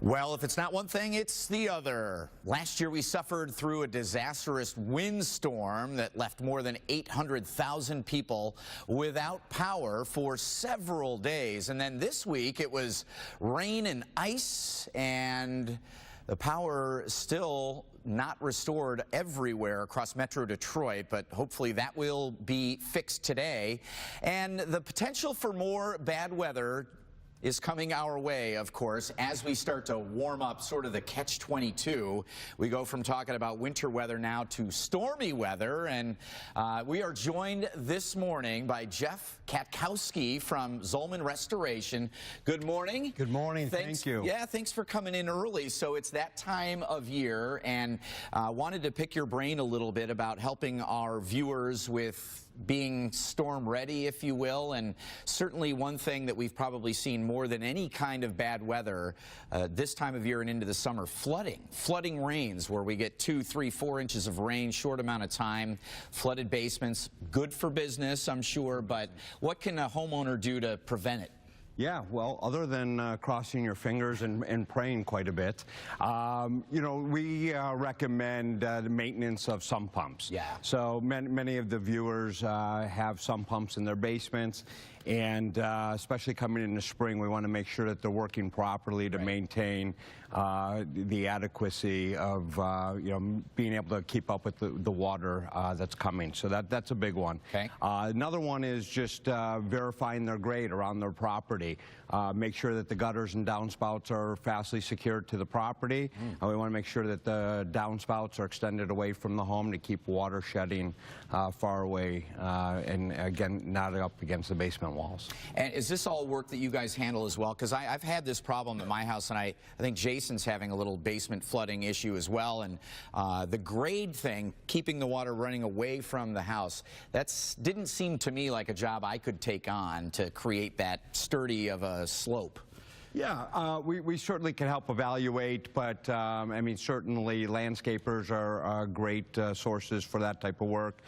Well, if it's not one thing, it's the other. Last year we suffered through a disastrous windstorm that left more than 800,000 people without power for several days. And then this week it was rain and ice, and the power still not restored everywhere across Metro Detroit, but hopefully that will be fixed today. And the potential for more bad weather is coming our way, of course, as we start to warm up, sort of the catch-22. We go from talking about winter weather now to stormy weather, and we are joined this morning by Jeff Katkowsky from Zolman Restoration. Good morning. Good morning. Thank you. Yeah, thanks for coming in early. So it's that time of year, and wanted to pick your brain a little bit about helping our viewers with being storm ready, if you will. And certainly one thing that we've probably seen more than any kind of bad weather this time of year and into the summer, flooding rains, where we get 2, 3, 4 inches of rain, short amount of time. Flooded basements, good for business, I'm sure, but what can a homeowner do to prevent it? Yeah, well, other than crossing your fingers and praying quite a bit, you know, we recommend the maintenance of sump pumps. Yeah. So many of the viewers have sump pumps in their basements, and especially coming into spring, we want to make sure that they're working properly to maintain the adequacy of you know, being able to keep up with the water that's coming. So that's a big one. Okay. Another one is just verifying their grade around their property. Make sure that the gutters and downspouts are fastly secured to the property. We want to make sure that the downspouts are extended away from the home to keep water shedding far away, and again, not up against the basement walls. And is this all work that you guys handle as well? Because I've had this problem at my house, and I think Jason's having a little basement flooding issue as well. And the grade thing, keeping the water running away from the house, didn't seem to me like a job I could take on to create that sturdy of a slope. Yeah, we certainly can help evaluate, but I mean, certainly landscapers are great sources for that type of work.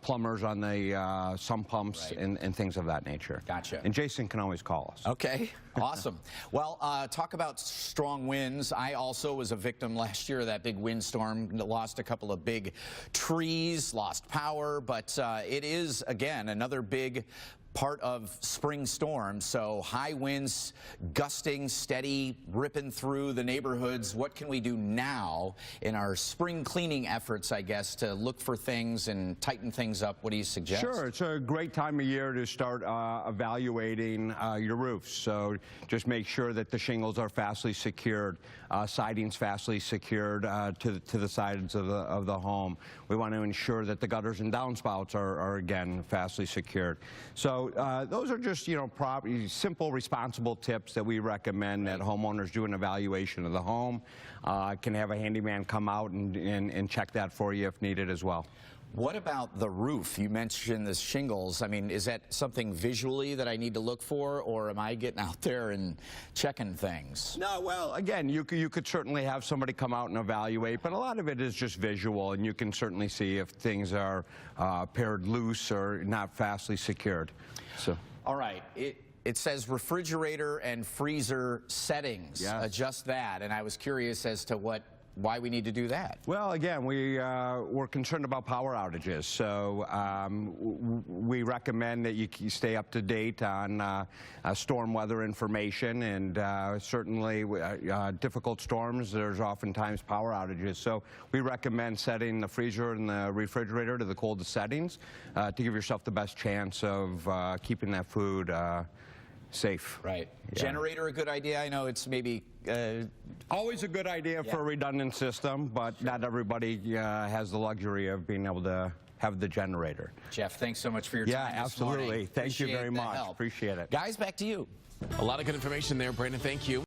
Plumbers on the sump pumps, right, and things of that nature. Gotcha. And Jason can always call us. Okay, awesome. Well, talk about strong winds. I also was a victim last year of that big windstorm. Lost a couple of big trees, lost power, but it is, again, another big part of spring storms. So high winds, gusting, steady, ripping through the neighborhoods. What can we do now in our spring cleaning efforts, I guess, to look for things and tighten things up? What do you suggest? Sure, it's a great time of year to start evaluating your roofs. So just make sure that the shingles are fastly secured, siding's fastly secured to the sides of the home. We want to ensure that the gutters and downspouts are again fastly secured. So those are just, you know, simple, responsible tips that we recommend that homeowners do an evaluation of the home. Can have a handyman come out and check that for you if needed as well. What about the roof? You mentioned the shingles. I mean, is that something visually that I need to look for, or am I getting out there and checking things? No, well, again, you could certainly have somebody come out and evaluate, but a lot of it is just visual, and you can certainly see if things are paired loose or not fastly secured. So. All right. It says refrigerator and freezer settings. Yes. Adjust that, and I was curious as to why we need to do that. Well, again, we're concerned about power outages, so we recommend that you stay up to date on storm weather information, and certainly difficult storms, there's oftentimes power outages. So we recommend setting the freezer and the refrigerator to the coldest settings to give yourself the best chance of keeping that food safe. Right. Yeah. Generator a good idea? I know it's maybe always a good idea for a redundant system, but not everybody has the luxury of being able to have the generator. Jeff, thanks so much for your time. Yeah, absolutely. Thank you very much. Help. Appreciate it. Guys, back to you. A lot of good information there, Brandon. Thank you.